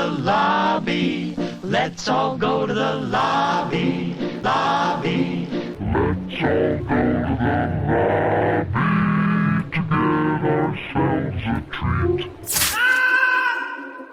lobby. Let's all go to the lobby, lobby. Let's all go to the lobby to get ourselves a treat.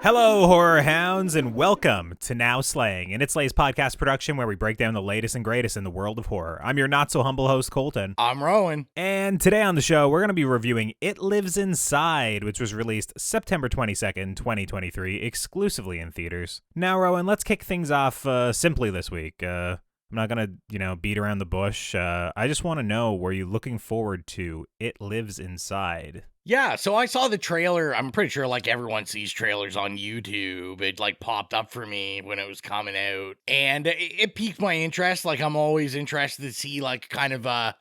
Hello, horror hounds, and welcome to Now Slaying, an It Slays podcast production where we break down the latest and greatest in the world of horror. I'm your not-so-humble host, Colton. I'm Rowan. And today on the show, we're going to be reviewing It Lives Inside, which was released September 22nd, 2023, exclusively in theaters. Now, Rowan, let's kick things off simply this week. I'm not going to, beat around the bush. I just want to know, were you looking forward to It Lives Inside? Yeah, so I saw the trailer. I'm pretty sure everyone sees trailers on YouTube. It popped up for me when it was coming out, and it piqued my interest. I'm always interested to see kind of a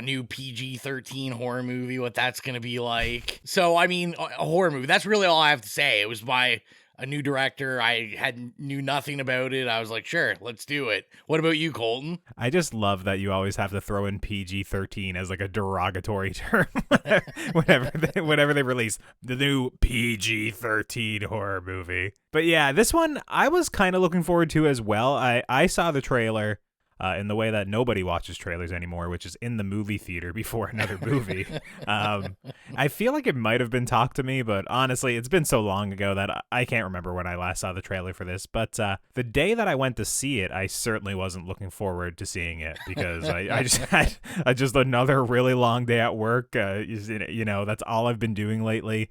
new PG-13 horror movie, what that's going to be like. So, I mean, a horror movie, that's really all I have to say. It was by a new director. I knew nothing about it. I was like, sure, let's do it. What about you, Colton? I just love that you always have to throw in PG-13 as a derogatory term whenever they release the new PG-13 horror movie. But yeah, this one I was kind of looking forward to as well. I saw the trailer in the way that nobody watches trailers anymore, which is in the movie theater before another movie. I feel like it might have been talked to me, but honestly, it's been so long ago that I can't remember when I last saw the trailer for this. But the day that I went to see it, I certainly wasn't looking forward to seeing it because I just had just another really long day at work. That's all I've been doing lately.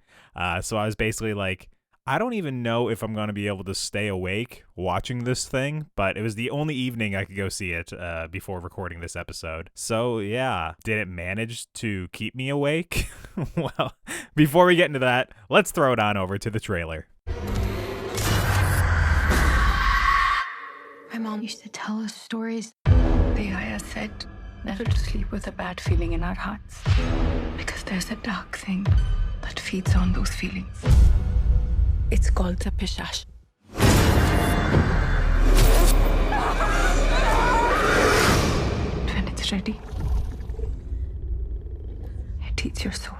So I was basically like, I don't even know if I'm going to be able to stay awake watching this thing, but it was the only evening I could go see it before recording this episode. So yeah, did it manage to keep me awake? Well, before we get into that, let's throw it on over to the trailer. My mom used to tell us stories. The ayah said never to sleep with a bad feeling in our hearts because there's a dark thing that feeds on those feelings. It's called the Pishash. When it's ready, it eats your soul.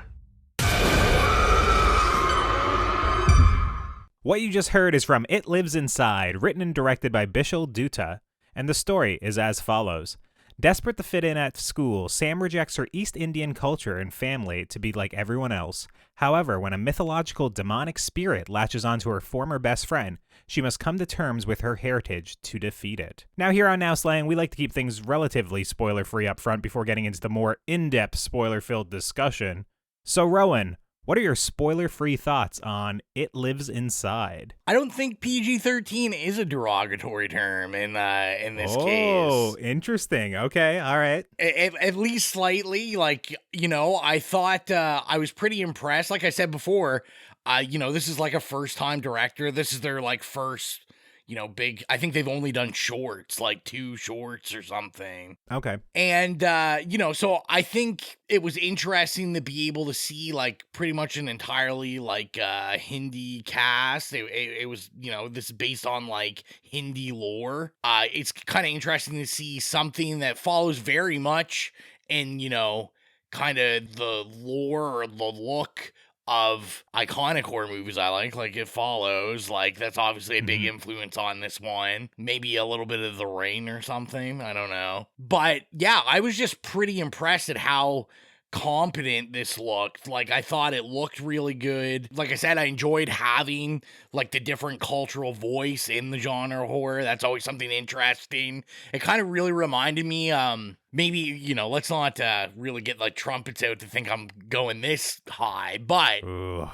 What you just heard is from It Lives Inside, written and directed by Bishal Dutta, and the story is as follows. Desperate to fit in at school, Sam rejects her East Indian culture and family to be like everyone else. However, when a mythological demonic spirit latches onto her former best friend, she must come to terms with her heritage to defeat it. Now here on Now Slaying, we like to keep things relatively spoiler-free up front before getting into the more in-depth spoiler-filled discussion. So Rowan, what are your spoiler-free thoughts on It Lives Inside? I don't think PG-13 is a derogatory term in this case. Oh, interesting. Okay, all right. At least slightly. I thought I was pretty impressed. Like I said before, this is a first-time director. This is their first, big. I think they've only done shorts, 2 shorts or something. Okay. And, so I think it was interesting to be able to see, pretty much an entirely, Hindi cast. It was, this is based on, Hindi lore. It's kind of interesting to see something that follows very much in, kind of the lore or the look of iconic horror movies I like It Follows, that's obviously a big influence on this one. Maybe a little bit of The Rain or something, I don't know. But yeah, I was just pretty impressed at how competent this looked. I thought it looked really good. Like I said, I enjoyed having the different cultural voice in the genre of horror. That's always something interesting. It kind of really reminded me, maybe, let's not really get trumpets out to think I'm going this high, but Ooh,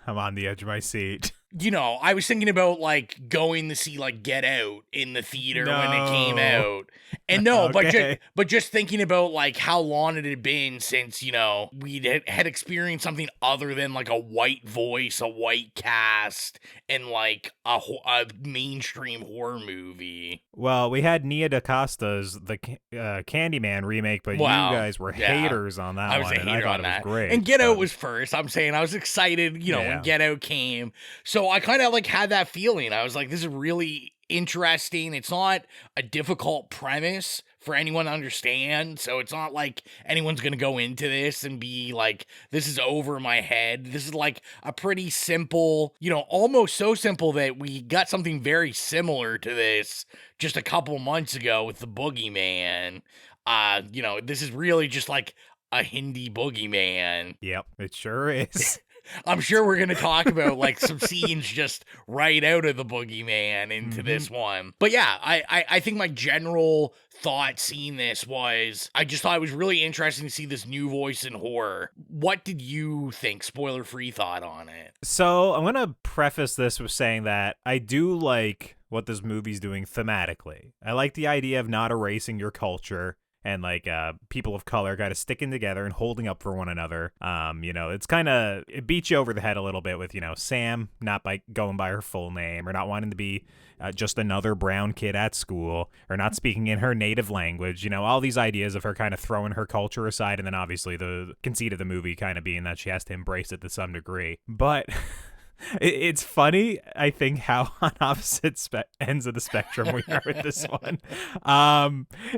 I'm on the edge of my seat. I was thinking about going to see Get Out in the theater when it came out. And Okay. but just thinking about how long it had been since, we had experienced something other than a white voice, a white cast, and a mainstream horror movie. Well, we had Nia DaCosta's The Candyman remake, but you guys were haters on that one. I was a hater on that. It was great. And Get Out was first. I'm saying I was excited, when Get Out came. So I kind of had that feeling. I was like, this is really interesting. It's not a difficult premise for anyone to understand. So it's not like anyone's going to go into this and be like, this is over my head. This is like a pretty simple, almost so simple that we got something very similar to this just a couple months ago with the Boogeyman. This is really just like a Hindi boogeyman. Yep, it sure is. I'm sure we're going to talk about like some scenes just right out of the Boogeyman into this one. But yeah, I think my general thought seeing this was, I just thought it was really interesting to see this new voice in horror. What did you think? Spoiler-free thought on it. So I'm going to preface this with saying that I do like what this movie's doing thematically. I like the idea of not erasing your culture and like people of color kind of sticking together and holding up for one another. It's kind of, it beats you over the head a little bit with, Sam not going by her full name or not wanting to be just another brown kid at school or not speaking in her native language. All these ideas of her kind of throwing her culture aside, and then obviously the conceit of the movie kind of being that she has to embrace it to some degree. But it's funny, I think, how on opposite ends of the spectrum we are with this one.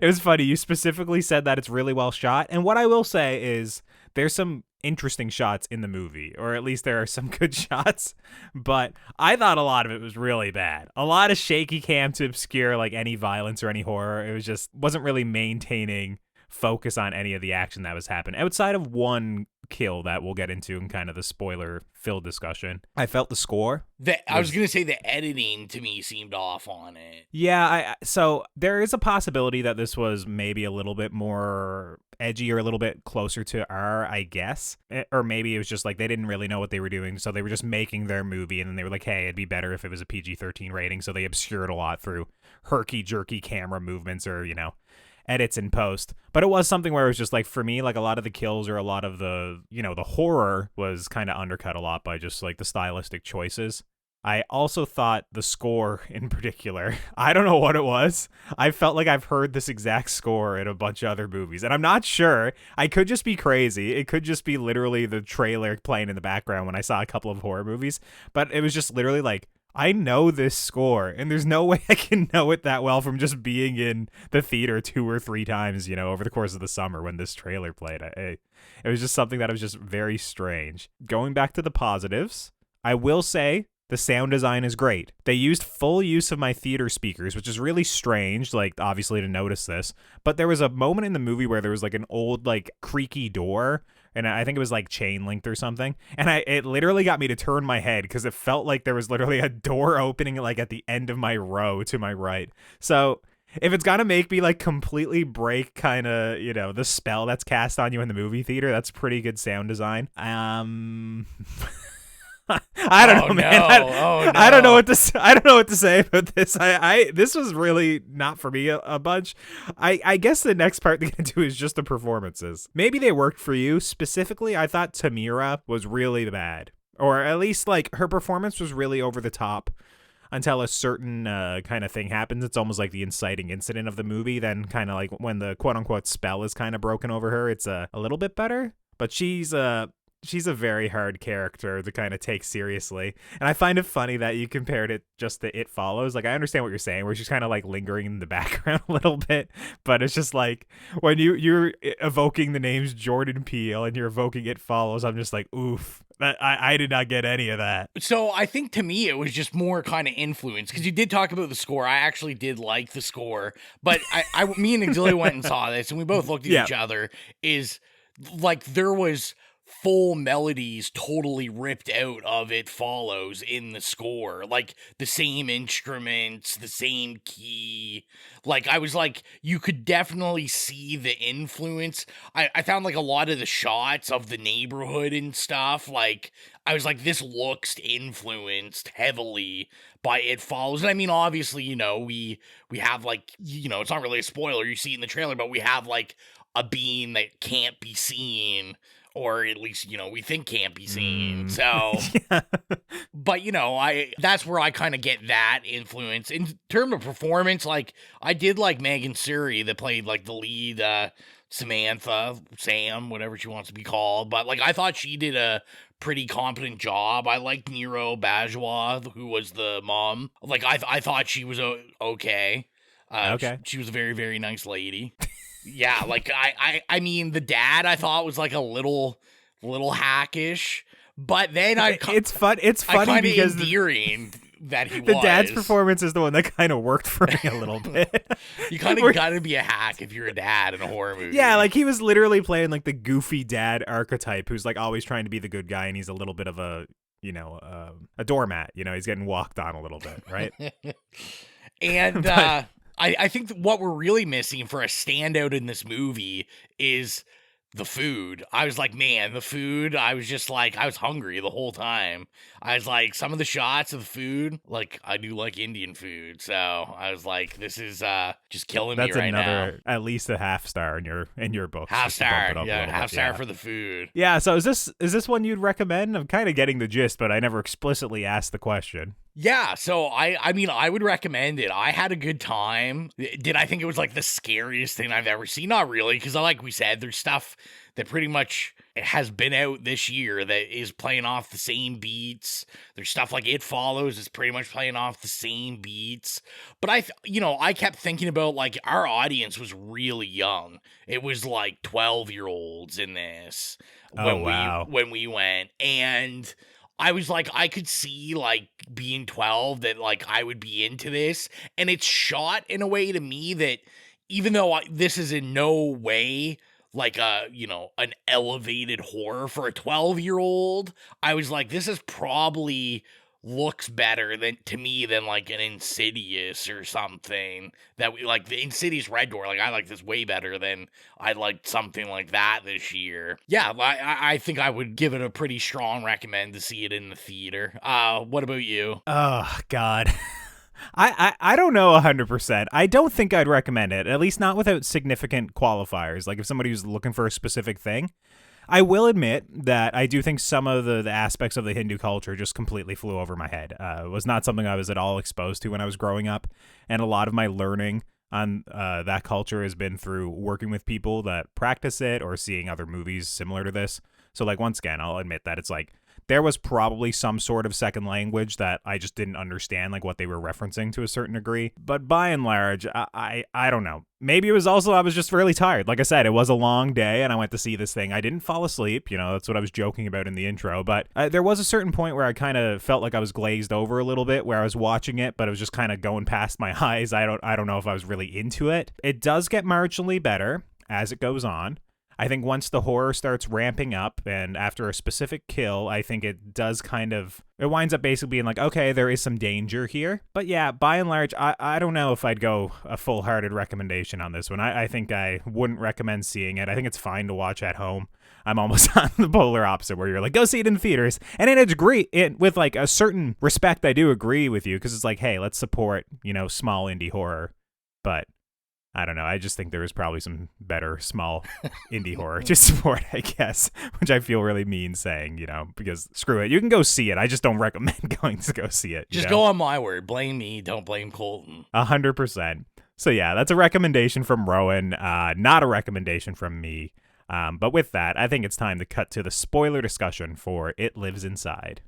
It was funny. You specifically said that it's really well shot. And what I will say is there's some interesting shots in the movie, or at least there are some good shots. But I thought a lot of it was really bad. A lot of shaky cam to obscure like any violence or any horror. It was just wasn't really maintaining focus on any of the action that was happening outside of one kill that we'll get into in kind of the spoiler-filled discussion. I felt the score. I was going to say the editing to me seemed off on it. Yeah, so there is a possibility that this was maybe a little bit more edgy or a little bit closer to R, I guess. Or maybe it was just like they didn't really know what they were doing, so they were just making their movie, and then they were like, hey, it'd be better if it was a PG-13 rating, so they obscured a lot through herky-jerky camera movements or, edits in post. But it was something where it was just like, for me, like a lot of the kills or a lot of the, the horror was kind of undercut a lot by just like the stylistic choices. I also thought the score in particular, I don't know what it was. I felt like I've heard this exact score in a bunch of other movies, and I'm not sure. I could just be crazy. It could just be literally the trailer playing in the background when I saw a couple of horror movies, but it was just literally like, I know this score, and there's no way I can know it that well from just being in the theater 2 or 3 times, over the course of the summer when this trailer played. It was just something that was just very strange. Going back to the positives, I will say the sound design is great. They used full use of my theater speakers, which is really strange, like, obviously, to notice this. But there was a moment in the movie where there was, like, an old, like, creaky door, and I think it was, like, chain linked or something. And it literally got me to turn my head because it felt like there was literally a door opening, like, at the end of my row to my right. So if it's gonna make me, like, completely break kind of, the spell that's cast on you in the movie theater, that's pretty good sound design. I don't know, man. No. I don't know what to. I don't know what to say about this. This was really not for me a bunch. I guess the next part they're gonna do is just the performances. Maybe they worked for you specifically. I thought Tamira was really bad, or at least like her performance was really over the top until a certain kind of thing happens. It's almost like the inciting incident of the movie. Then kind of like when the quote unquote spell is kind of broken over her, it's a little bit better. But she's a very hard character to kind of take seriously. And I find it funny that you compared it just to It Follows. Like, I understand what you're saying, where she's kind of like lingering in the background a little bit, but it's just like when you're evoking the names Jordan Peele and you're evoking It Follows, I'm just like, oof. I did not get any of that. So I think to me it was just more kind of influence, because you did talk about the score. I actually did like the score, but me and Auxilia went and saw this, and we both looked at each other. Is like there was full melodies totally ripped out of It Follows in the score, like the same instruments, the same key. Like I was like, you could definitely see the influence. I found like a lot of the shots of the neighborhood and stuff, like I was like, this looks influenced heavily by It Follows. And I mean, obviously, we have like, it's not really a spoiler, you see it in the trailer, but we have like a being that can't be seen, or at least, we think can't be seen. So, Yeah. But, that's where I kind of get that influence. In terms of performance, like, I did like Megan Suri that played, like, the lead, Samantha, Sam, whatever she wants to be called. But, like, I thought she did a pretty competent job. I liked Nero Bajwa, who was the mom. Like, I thought she was okay. Okay. She was a very, very nice lady. Yeah, like, I mean, the dad I thought was like a little hackish, but then it's funny because endearing that he the was. dad's performance is the one that kind of worked for me a little bit. You kind of gotta be a hack if you're a dad in a horror movie. Yeah, like he was literally playing like the goofy dad archetype who's like always trying to be the good guy, and he's a little bit of a doormat. He's getting walked on a little bit, right? And I think that what we're really missing for a standout in this movie is the food. I was like, man, the food, I was just like, I was hungry the whole time. I was like, some of the shots of the food, like, I do like Indian food. So I was like, this is just killing me right now. That's another, at least a half star in your book. Half star, yeah, half star for the food. Yeah, so is this one you'd recommend? I'm kind of getting the gist, but I never explicitly asked the question. Yeah, so I mean, I would recommend it. I had a good time. Did I think it was like the scariest thing I've ever seen? Not really, because like we said, there's stuff that pretty much has been out this year that is playing off the same beats. There's stuff like It Follows is pretty much playing off the same beats. But I kept thinking about like our audience was really young. It was like 12-year-olds in this when we went, and I was like, I could see, like, being 12 that, like, I would be into this. And it's shot in a way to me that even though this is in no way, like, an elevated horror for a 12-year-old, I was like, this is probably looks better to me than like an Insidious or something that we like. The Insidious Red Door, like I like this way better than I liked something like that this year. Yeah, I think I would give it a pretty strong recommend to see it in the theater. What about you? Oh God. I don't know 100%. I don't think I'd recommend it, at least not without significant qualifiers. Like if somebody who's looking for a specific thing. I will admit that I do think some of the aspects of the Hindu culture just completely flew over my head. It was not something I was at all exposed to when I was growing up, and a lot of my learning on that culture has been through working with people that practice it or seeing other movies similar to this. So, like, once again, I'll admit that it's like there was probably some sort of second language that I just didn't understand, like what they were referencing to a certain degree. But by and large, I don't know. Maybe it was also I was just really tired. Like I said, it was a long day and I went to see this thing. I didn't fall asleep. That's what I was joking about in the intro. But there was a certain point where I kind of felt like I was glazed over a little bit where I was watching it, but it was just kind of going past my eyes. I don't know if I was really into it. It does get marginally better as it goes on. I think once the horror starts ramping up and after a specific kill, I think it does it winds up basically being like, okay, there is some danger here. But yeah, by and large, I don't know if I'd go a full-hearted recommendation on this one. I think I wouldn't recommend seeing it. I think it's fine to watch at home. I'm almost on the polar opposite where you're like, go see it in theaters. And with like a certain respect, I do agree with you because it's like, hey, let's support, small indie horror. But I don't know. I just think there is probably some better small indie horror to support, I guess, which I feel really mean saying, because screw it. You can go see it. I just don't recommend going to go see it. Just go on my word. Blame me. Don't blame Colton. 100%. So yeah, that's a recommendation from Rowan, not a recommendation from me. But with that, I think it's time to cut to the spoiler discussion for It Lives Inside.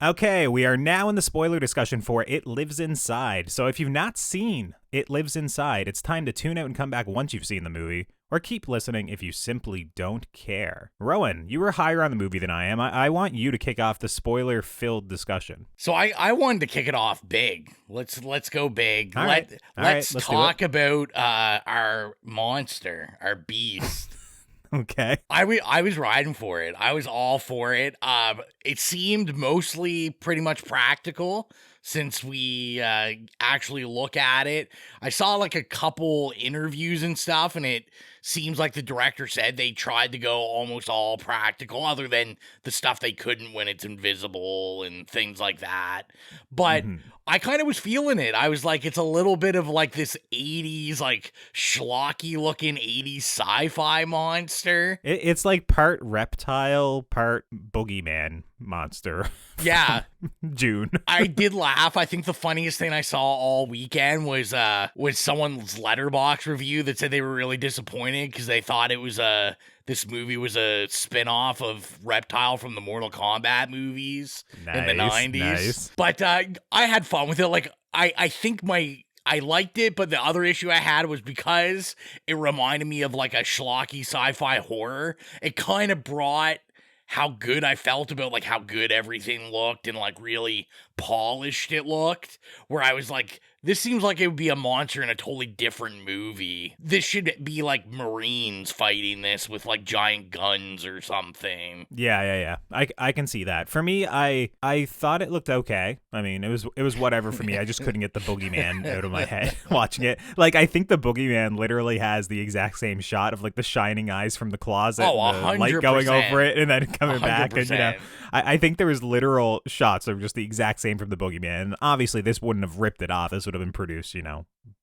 Okay, we are now in the spoiler discussion for It Lives Inside. So if you've not seen It Lives Inside, it's time to tune out and come back once you've seen the movie, or keep listening if you simply don't care. Rowan, you were higher on the movie than I am. I want you to kick off the spoiler-filled discussion. So I wanted to kick it off big. Let's go big. Let's talk about our monster, our beast. Okay. I was riding for it. I was all for it. It seemed mostly pretty much practical since we actually look at it. I saw like a couple interviews and stuff, and it seems like the director said they tried to go almost all practical, other than the stuff they couldn't when it's invisible and things like that. But I kind of was feeling it. I was like, it's a little bit of like this 80s, like schlocky looking 80s sci-fi monster. It's like part reptile, part boogeyman monster. Yeah. June. I did laugh. I think the funniest thing I saw all weekend was someone's Letterboxd review that said they were really disappointed disappointed because they thought it was this movie was a spin-off of Reptile from the Mortal Kombat movies in the 90s. Nice. But I had fun with it. Like, I think I liked it, but the other issue I had was because it reminded me of like a schlocky sci-fi horror. It kind of brought how good I felt about like how good everything looked and like really polished it looked, where I was like, this seems like it would be a monster in a totally different movie. This should be like Marines fighting this with like giant guns or something. Yeah. I can see that. For me, I thought it looked okay. I mean, it was whatever for me. I just couldn't get the boogeyman out of my head watching it. Like, I think the boogeyman literally has the exact same shot of like the shining eyes from the closet, and the light going over it, and then coming back. And I think there was literal shots that were just the exact same from the boogeyman. And obviously, this wouldn't have ripped it off. This would have been produced,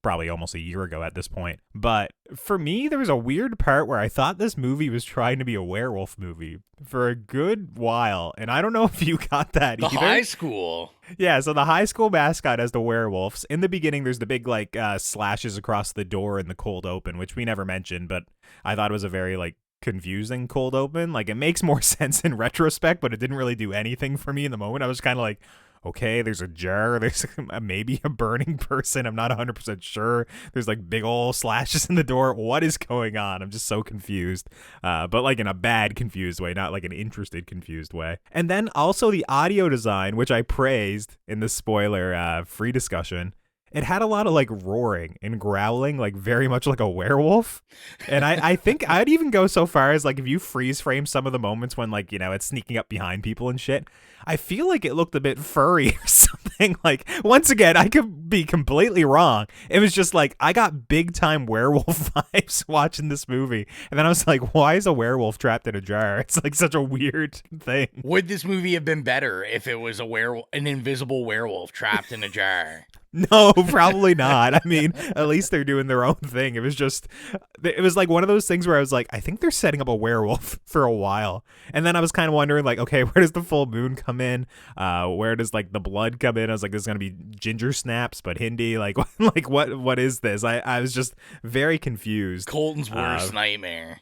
probably almost a year ago at this point. But for me, there was a weird part where I thought this movie was trying to be a werewolf movie for a good while. And I don't know if you got that either. The high school. Yeah, so the high school mascot has the werewolves. In the beginning, there's the big, like, slashes across the door in the cold open, which we never mentioned, but I thought it was a very, like, confusing cold open. Like, it makes more sense in retrospect, but it didn't really do anything for me in the moment. I was kind of like, okay, there's a jar, there's maybe a burning person, I'm not 100% sure, there's like big old slashes in the door, what is going on? I'm just so confused, but like in a bad confused way, not like an interested confused way. And then also the audio design, which I praised in the spoiler free discussion. It had a lot of like roaring and growling, like very much like a werewolf. And I think I'd even go so far as like if you freeze frame some of the moments when like, it's sneaking up behind people and shit, I feel like it looked a bit furry or something. Like, once again, I could be completely wrong. It was just like, I got big time werewolf vibes watching this movie. And then I was like, why is a werewolf trapped in a jar? It's like such a weird thing. Would this movie have been better if it was an invisible werewolf trapped in a jar? No, probably not. I mean, at least they're doing their own thing. It was like one of those things where I was like, I think they're setting up a werewolf for a while. And then I was kind of wondering like, okay, where does the full moon come in? Where does like the blood come in? I was like, this is going to be ginger snaps, but Hindi, like what is this? I was just very confused. Colton's worst nightmare.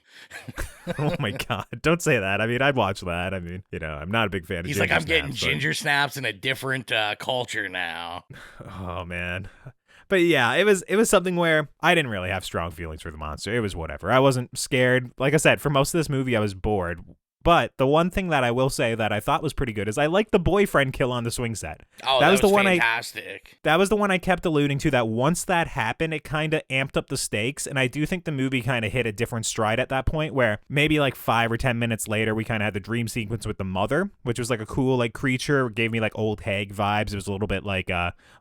Oh my God. Don't say that. I mean, I'd watch that. I mean, I'm not a big fan of He's ginger like, I'm snaps, getting ginger snaps in a different culture now. Oh man. But yeah, it was something where I didn't really have strong feelings for the monster. It was whatever. I wasn't scared. Like I said, for most of this movie, I was bored. But the one thing that I will say that I thought was pretty good is I liked the boyfriend kill on the swing set. Oh, that was the one fantastic. That was the one I kept alluding to, that once that happened, it kind of amped up the stakes. And I do think the movie kind of hit a different stride at that point, where maybe like 5 or 10 minutes later, we kind of had the dream sequence with the mother, which was like a cool like creature. It gave me like old hag vibes. It was a little bit like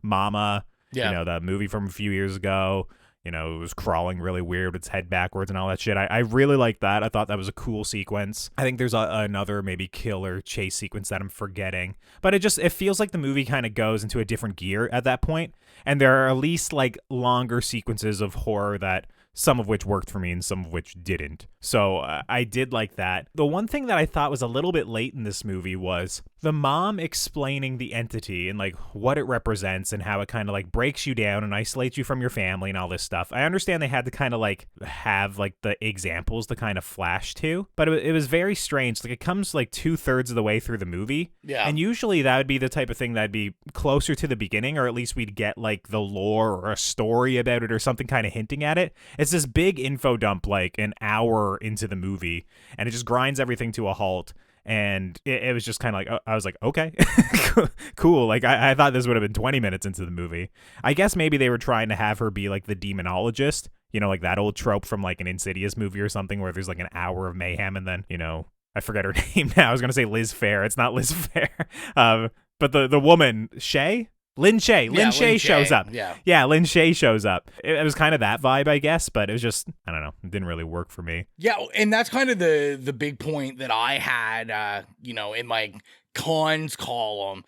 Mama, the movie from a few years ago. It was crawling really weird with its head backwards and all that shit. I really liked that. I thought that was a cool sequence. I think there's another maybe kill or chase sequence that I'm forgetting. But it feels like the movie kind of goes into a different gear at that point. And there are at least like longer sequences of horror that some of which worked for me and some of which didn't. So I did like that. The one thing that I thought was a little bit late in this movie was the mom explaining the entity and like what it represents and how it kind of like breaks you down and isolates you from your family and all this stuff. I understand they had to kind of like have like the examples to kind of flash to, but it was very strange. Like, it comes like 2/3 of the way through the movie. Yeah. And usually that would be the type of thing that'd be closer to the beginning, or at least we'd get like the lore or a story about it or something kind of hinting at it. It's this big info dump like an hour into the movie, and it just grinds everything to a halt. And it was just kind of like, I was like, okay, cool. Like, I thought this would have been 20 minutes into the movie. I guess maybe they were trying to have her be like the demonologist, like that old trope from like an Insidious movie or something where there's like an hour of mayhem and then, I forget her name now. I was going to say Liz Phair. It's not Liz Phair. But the woman, Lin Shaye. Lin Shaye shows up. Yeah, Lin Shaye shows up. It was kind of that vibe, I guess, but it was just, I don't know, it didn't really work for me. Yeah, and that's kind of the big point that I had, in my cons column.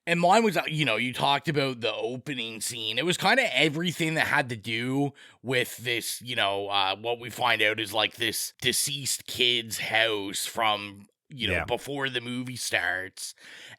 And mine was, you talked about the opening scene. It was kind of everything that had to do with this, what we find out is like this deceased kid's house from before the movie starts.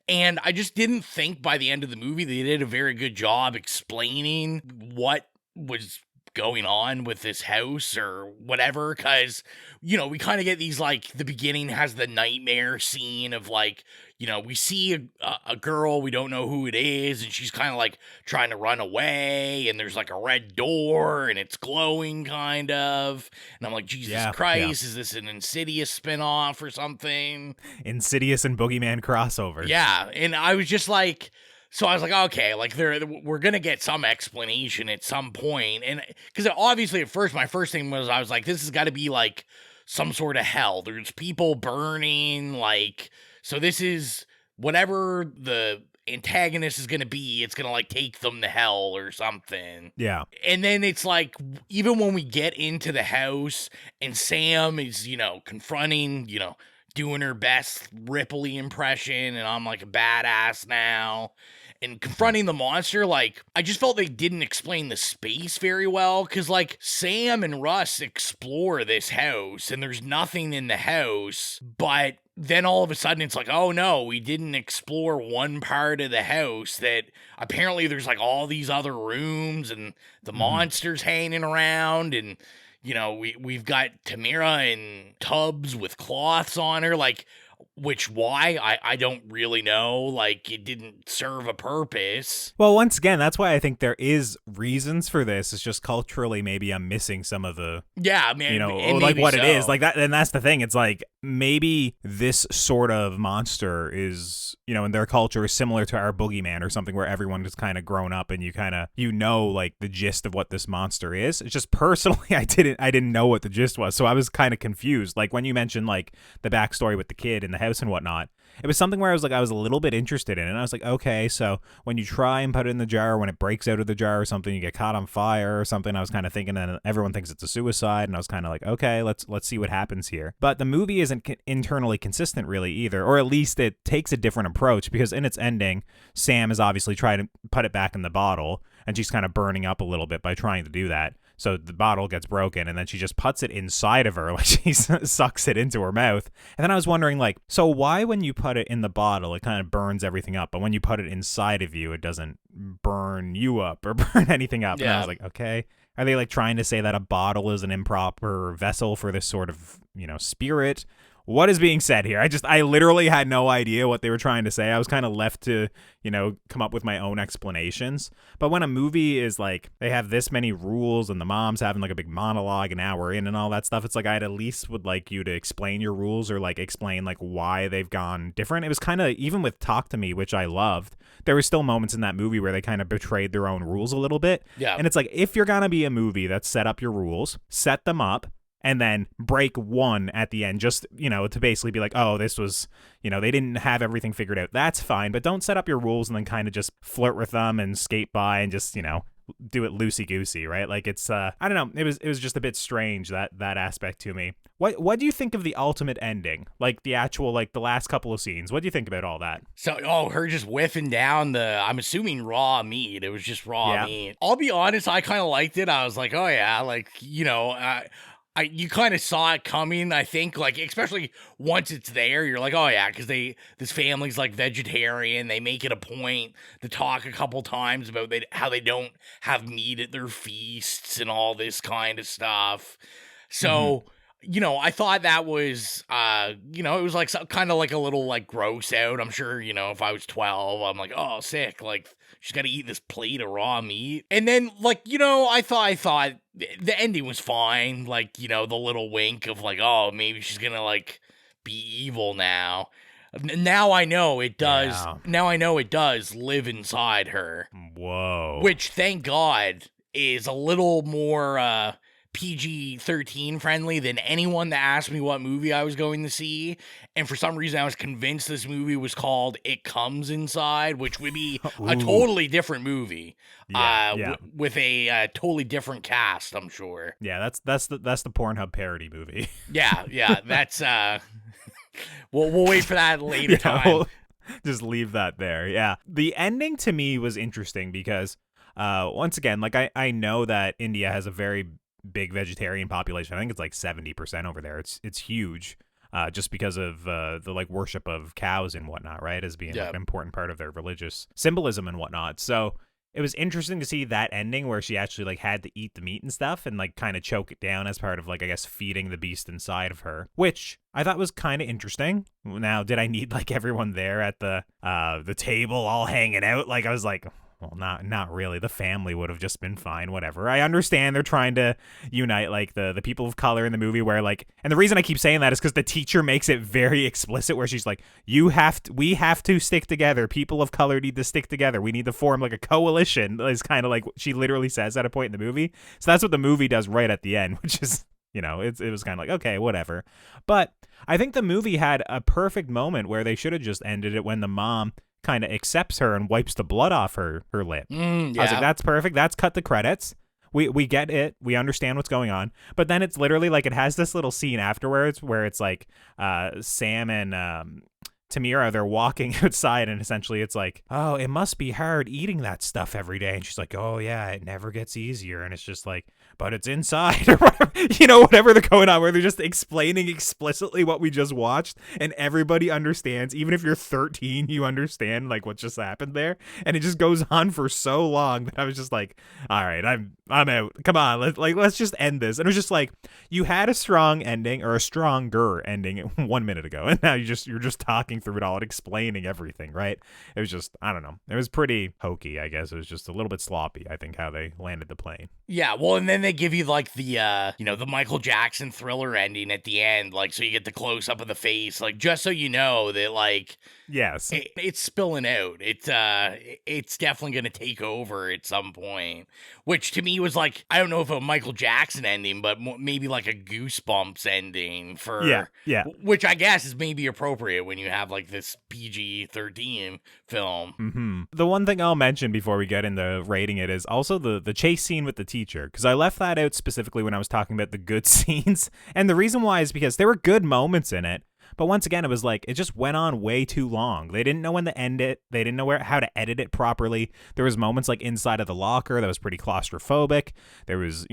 And I just didn't think by the end of the movie they did a very good job explaining what was going on with this house or whatever, because, you know, we kind of get these, like, the beginning has the nightmare scene of, like, you know, we see a girl, we don't know who it is, and she's kind of, like, trying to run away, and there's, like, a red door, and it's glowing, kind of, and I'm like, Jesus Christ, is this an Insidious spinoff or something? Insidious and Boogeyman crossover. Yeah, and I was just like... So I was like, okay, like we're going to get some explanation at some point. And because obviously at first, my first thing was, I was like, this has got to be like some sort of hell. There's people burning, like, so this is whatever the antagonist is going to be. It's going to like take them to hell or something. Yeah. And then it's like, even when we get into the house and Sam is, you know, confronting, you know, doing her best Ripley impression, and I'm like a badass now. And confronting the monster, like, I just felt they didn't explain the space very well, because, like, Sam and Russ explore this house, and there's nothing in the house, but then all of a sudden it's like, oh no, we didn't explore one part of the house, that apparently there's, like, all these other rooms, and the monster's hanging around, and, you know, we've got Tamira in tubs with cloths on her, like... Which, why? I don't really know. Like, it didn't serve a purpose. Well, once again, that's why I think there is reasons for this. It's just culturally, maybe I'm missing some of the... Yeah, man. You know, like what it is. Like that, and that's the thing. It's like, maybe this sort of monster is, you know, in their culture is similar to our boogeyman or something, where everyone is kind of grown up and you kind of, you know, like the gist of what this monster is. It's just personally, I didn't know what the gist was. So I was kind of confused. Like when you mentioned like the backstory with the kid in the house and whatnot, it was something where I was a little bit interested in it. And I was like, okay, so when you try and put it in the jar, when it breaks out of the jar or something, you get caught on fire or something. I was kind of thinking that everyone thinks it's a suicide, and I was kind of like, okay, let's see what happens here. But the movie isn't internally consistent really either, or at least it takes a different approach, because in its ending, Sam is obviously trying to put it back in the bottle, and she's kind of burning up a little bit by trying to do that. So the bottle gets broken, and then she just puts it inside of her, like she sucks it into her mouth. And then I was wondering, like, so why when you put it in the bottle, it kind of burns everything up, but when you put it inside of you, it doesn't burn you up or burn anything up? Yeah. And I was like, okay. Are they like trying to say that a bottle is an improper vessel for this sort of, you know, spirit? What is being said here? I literally had no idea what they were trying to say. I was kind of left to, you know, come up with my own explanations. But when a movie is like, they have this many rules and the mom's having like a big monologue an hour in and all that stuff, it's like I'd at least would like you to explain your rules, or like explain like why they've gone different. It was kind of, even with Talk to Me, which I loved, there were still moments in that movie where they kind of betrayed their own rules a little bit. Yeah. And it's like, if you're going to be a movie that set up your rules, set them up, and then break one at the end, just, you know, to basically be like, oh, this was, you know, they didn't have everything figured out. That's fine, but don't set up your rules and then kind of just flirt with them and skate by and just, you know, do it loosey-goosey, right? Like it's, I don't know, it was just a bit strange, that aspect to me. What do you think of the ultimate ending? Like the actual, like the last couple of scenes. What do you think about all that? So, her just whiffing down I'm assuming raw meat. It was just raw meat. I'll be honest, I kind of liked it. I was like, oh yeah, like, you know, you kind of saw it coming, I think, like, especially once it's there, you're like, oh yeah, because this family's like vegetarian. They make it a point to talk a couple times about how they don't have meat at their feasts and all this kind of stuff. So, you know, I thought that was, you know, it was like kind of like a little like gross out. I'm sure, you know, if I was 12, I'm like, oh, sick, like, she's got to eat this plate of raw meat. And then, like, you know, I thought the ending was fine. Like, you know, the little wink of like, oh, maybe she's going to like be evil now. Now I know it does. Yeah. Now I know it does live inside her. Whoa. Which, thank God, is a little more PG-13 friendly than anyone that asked me what movie I was going to see. And for some reason I was convinced this movie was called It Comes Inside, which would be a totally different movie. With a totally different cast, I'm sure. Yeah, that's the Pornhub parody movie. yeah, that's we'll wait for that later time. We'll just leave that there. Yeah. The ending to me was interesting because once again, like I know that India has a very big vegetarian population. I think it's like 70% over there. It's huge, just because of the like worship of cows and whatnot, right? As being like an important part of their religious symbolism and whatnot. So it was interesting to see that ending where she actually like had to eat the meat and stuff and like kind of choke it down as part of like, I guess, feeding the beast inside of her, which I thought was kind of interesting. Now, did I need like everyone there at the table all hanging out? Like, I was like, well, not really. The family would have just been fine, whatever. I understand they're trying to unite like the people of color in the movie where like, and the reason I keep saying that is because the teacher makes it very explicit where she's like, we have to stick together. People of color need to stick together. We need to form like a coalition. Is kind of like she literally says at a point in the movie. So that's what the movie does right at the end, which is, you know, it was kind of like, okay, whatever. But I think the movie had a perfect moment where they should have just ended it when the mom kind of accepts her and wipes the blood off her lip. Yeah. I was like, that's perfect. That's cut the credits. We get it. We understand what's going on. But then it's literally like it has this little scene afterwards where it's like Sam and Tamira, they're walking outside and essentially it's like, oh, it must be hard eating that stuff every day. And she's like, oh, yeah, it never gets easier. And it's just like, but it's inside or whatever, you know, whatever they're going on where they're just explaining explicitly what we just watched and everybody understands. Even if you're 13, you understand like what just happened there. And it just goes on for so long that I was just like, all right, I'm out. Come on, let's just end this. And it was just like, you had a strong ending or a stronger ending 1 minute ago. And now you're just talking through it all and explaining everything, right? It was just, I don't know. It was pretty hokey, I guess. It was just a little bit sloppy, I think, how they landed the plane. Yeah, well, and then they give you like the the Michael Jackson Thriller ending at the end, like so you get the close up of the face, like just so you know that like yes, it's spilling out. It's definitely gonna take over at some point, which to me was like, I don't know if a Michael Jackson ending, but maybe like a Goosebumps ending for yeah, which I guess is maybe appropriate when you have like this PG-13 film. Mm-hmm. The one thing I'll mention before we get into rating it is also the chase scene with the teacher, because I left that out specifically when I was talking about the good scenes, and the reason why is because there were good moments in it. But once again, it was like, it just went on way too long. They didn't know when to end it. They didn't know how to edit it properly. There was moments like inside of the locker that was pretty claustrophobic. There was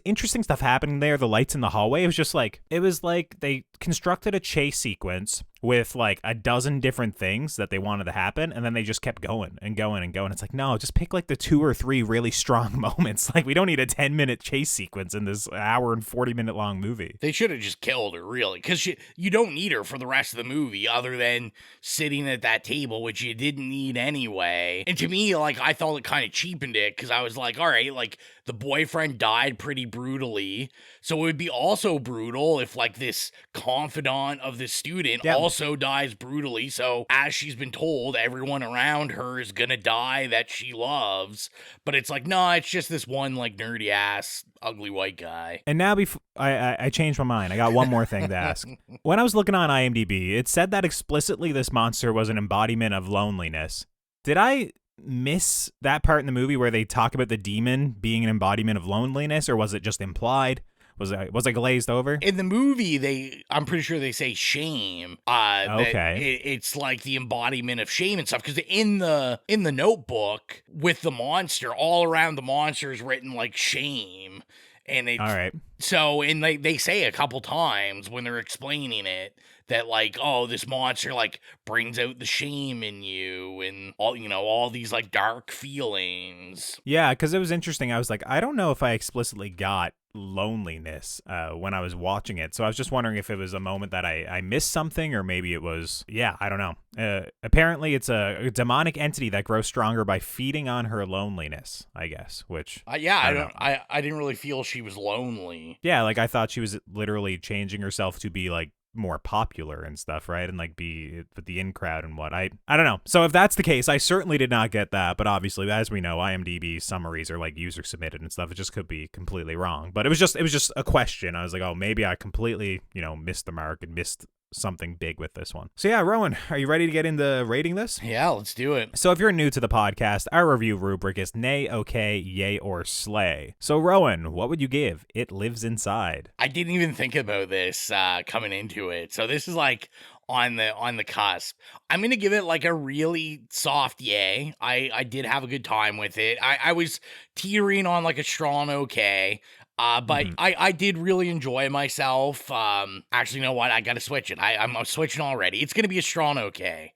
interesting stuff happening there. The lights in the hallway. It was like they constructed a chase sequence with like a dozen different things that they wanted to happen, and then they just kept going and going and going. It's like, no, just pick like the 2 or 3 really strong moments. Like, we don't need a 10-minute chase sequence in this hour and 40-minute long movie. They should have just killed her, really, because you don't need her for the rest of the movie other than sitting at that table, which you didn't need anyway. And to me, like, I thought it kind of cheapened it, because I was like, all right, like, the boyfriend died pretty brutally, so it would be also brutal if, like, this confidant of the student also dies brutally, so as she's been told, everyone around her is gonna die that she loves, but it's like, no, it's just this one, like, nerdy-ass, ugly white guy. And now, before I changed my mind, I got one more thing to ask. When I was looking on IMDb, it said that explicitly this monster was an embodiment of loneliness. Did I miss that part in the movie where they talk about the demon being an embodiment of loneliness, or was it just implied? Was I glazed over? In the movie, I'm pretty sure they say shame. Okay. It's like the embodiment of shame and stuff. Because in the notebook with the monster, all around the monster is written like shame. And it's, all right. So, and they say a couple times when they're explaining it that like, oh, this monster like brings out the shame in you and all these like dark feelings. Yeah, because it was interesting. I was like, I don't know if I explicitly got loneliness when I was watching it. So I was just wondering if it was a moment that I missed something, or maybe it was, I don't know. Apparently it's a demonic entity that grows stronger by feeding on her loneliness, I guess, which I didn't really feel she was lonely. Yeah, like I thought she was literally changing herself to be like more popular and stuff, right? And like be with the in crowd and what. I don't know. So if that's the case, I certainly did not get that, but obviously, as we know, IMDb summaries are like user submitted and stuff. It just could be completely wrong. But it was just a question. I was like, oh, maybe I completely, missed the mark and missed something big with this one. So yeah, Rowan, are you ready to get into rating this? Yeah, let's do it. So if you're new to the podcast, our review rubric is nay, okay, yay, or slay. So Rowan, what would you give It Lives Inside? I didn't even think about this coming into it. So this is like on the cusp. I'm gonna give it like a really soft yay. I did have a good time with it. I was teetering on like a strong okay. But I did really enjoy myself. Actually, you know what? I got to switch it. I'm switching already. It's going to be a strong okay,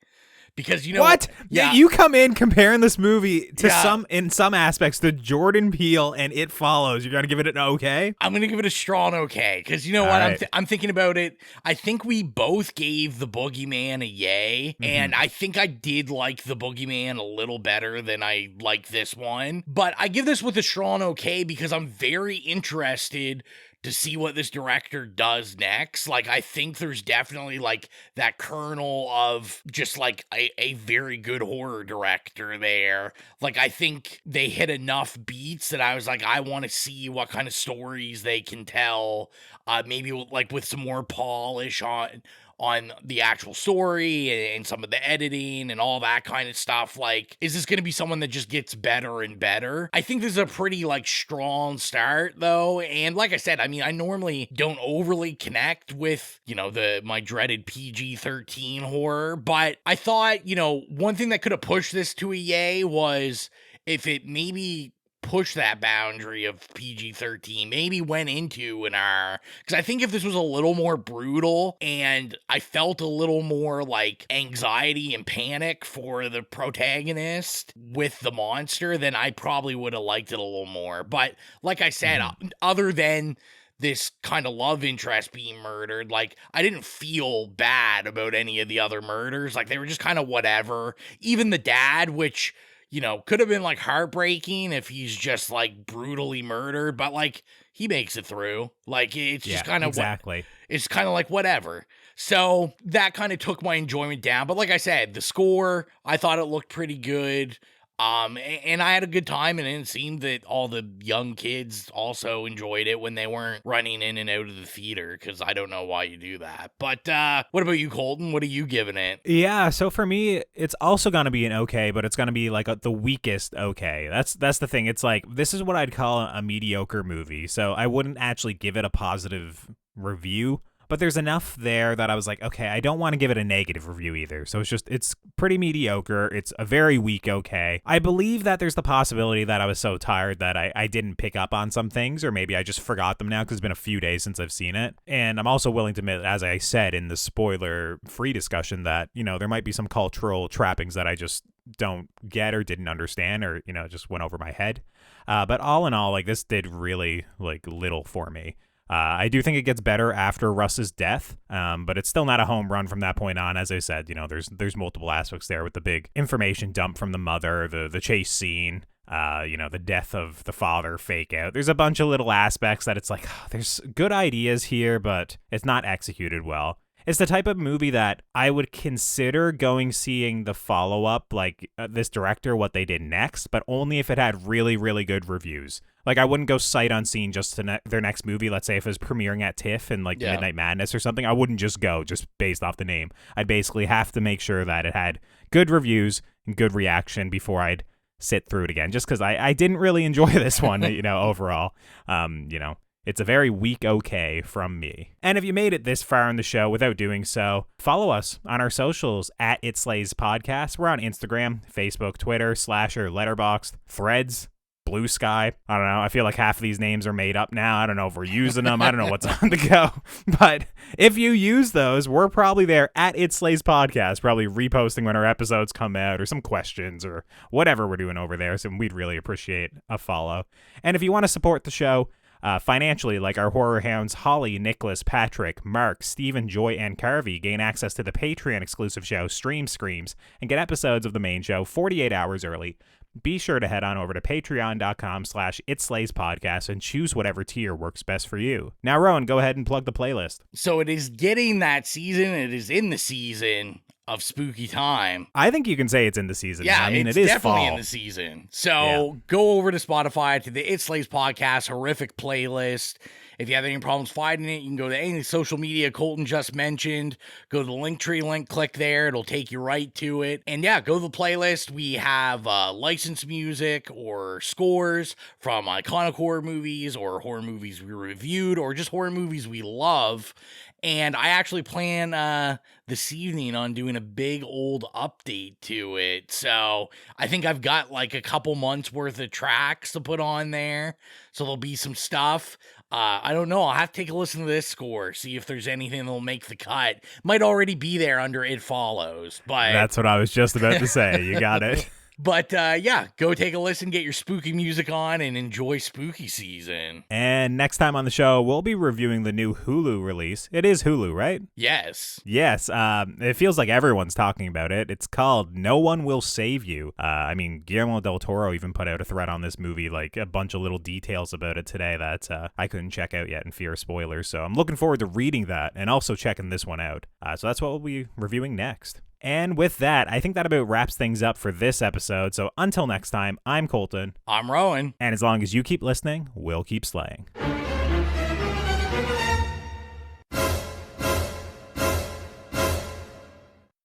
Because you know What? Yeah, you come in comparing this movie to in some aspects to Jordan Peele and It Follows. You're gonna give it an okay? I'm gonna give it a strong okay because you know what? Right. I'm thinking about it. I think we both gave the Boogeyman a yay, and I think I did like the Boogeyman a little better than I like this one. But I give this with a strong okay because I'm very interested to see what this director does next. Like, I think there's definitely like that kernel of just like a very good horror director there. Like, I think they hit enough beats that I was like, I want to see what kind of stories they can tell. Maybe like with some more polish on the actual story and some of the editing and all that kind of stuff. Like, is this going to be someone that just gets better and better? I think this is a pretty like strong start though. And like I said, I mean, I normally don't overly connect with, you know, my dreaded PG-13 horror, but I thought, you know, one thing that could have pushed this to a yay was if it maybe push that boundary of PG-13, maybe went into an R. Because I think if this was a little more brutal and I felt a little more like anxiety and panic for the protagonist with the monster, then I probably would have liked it a little more. But like I said, other than this kind of love interest being murdered, like, I didn't feel bad about any of the other murders. Like, they were just kind of whatever. Even the dad, which, you know, could have been like heartbreaking if he's just like brutally murdered, but like he makes it through. Like, it's just kind of exactly. It's kind of like whatever. So that kind of took my enjoyment down. But like I said, the score, I thought it looked pretty good. And I had a good time, and it seemed that all the young kids also enjoyed it when they weren't running in and out of the theater, because I don't know why you do that. But what about you, Colton? What are you giving it? Yeah, so for me, it's also going to be an okay, but it's going to be like the weakest okay. That's the thing. It's like, this is what I'd call a mediocre movie, so I wouldn't actually give it a positive review. But there's enough there that I was like, okay, I don't want to give it a negative review either. So it's pretty mediocre. It's a very weak okay. I believe that there's the possibility that I was so tired that I didn't pick up on some things, or maybe I just forgot them now because it's been a few days since I've seen it. And I'm also willing to admit, as I said in the spoiler-free discussion, that, you know, there might be some cultural trappings that I just don't get or didn't understand, or, you know, just went over my head. But all in all, like, this did really, like, little for me. I do think it gets better after Russ's death, but it's still not a home run from that point on. As I said, you know, there's multiple aspects there with the big information dump from the mother, the chase scene, you know, the death of the father fake out. There's a bunch of little aspects that it's like, there's good ideas here, but it's not executed well. It's the type of movie that I would consider seeing the follow-up, like this director, what they did next, but only if it had really, really good reviews. Like, I wouldn't go sight unseen just to their next movie. Let's say if it was premiering at TIFF and like Midnight Madness or something, I wouldn't just go just based off the name. I'd basically have to make sure that it had good reviews and good reaction before I'd sit through it again, just because I didn't really enjoy this one, you know, overall. You know, it's a very weak okay from me. And if you made it this far in the show without doing so, follow us on our socials at It Slays Podcast. We're on Instagram, Facebook, Twitter, Slasher, Letterboxd, Threads, Blue Sky. I don't know. I feel like half of these names are made up now. I don't know if we're using them. I don't know what's on the go. But if you use those, we're probably there at It Slays Podcast, probably reposting when our episodes come out, or some questions or whatever we're doing over there. So we'd really appreciate a follow. And if you want to support the show financially, like our horror hounds Holly, Nicholas, Patrick, Mark, Stephen, Joy, and Carvey gain access to the Patreon exclusive show Stream Screams and get episodes of the main show 48 hours early, be sure to head on over to patreon.com/itslayspodcast and choose whatever tier works best for you. Now, Rowan, go ahead and plug the playlist. So it is getting that season. It is in the season of spooky time. I think you can say it's in the season. Yeah, I mean, it's it is definitely fall. in the season. So go over to Spotify to the It Slays Podcast horrific playlist. If you have any problems finding it, you can go to any social media Colton just mentioned. Go to the Linktree link, click there. It'll take you right to it. And yeah, go to the playlist. We have licensed music or scores from iconic horror movies or horror movies we reviewed or just horror movies we love. And I actually plan this evening on doing a big old update to it. So I think I've got like a couple months worth of tracks to put on there. So there'll be some stuff. I don't know. I'll have to take a listen to this score, see if there's anything that'll make the cut. Might already be there under It Follows, but That's what I was just about to say. You got it. But yeah, go take a listen, get your spooky music on, and enjoy spooky season. And next time on the show, we'll be reviewing the new Hulu release. It is Hulu, right? Yes. Yes. It feels like everyone's talking about it. It's called No One Will Save You. I mean, Guillermo del Toro even put out a thread on this movie, like a bunch of little details about it today that I couldn't check out yet in fear of spoilers. So I'm looking forward to reading that and also checking this one out. So that's what we'll be reviewing next. And with that, I think that about wraps things up for this episode. So until next time, I'm Colton. I'm Rowan. And as long as you keep listening, we'll keep slaying.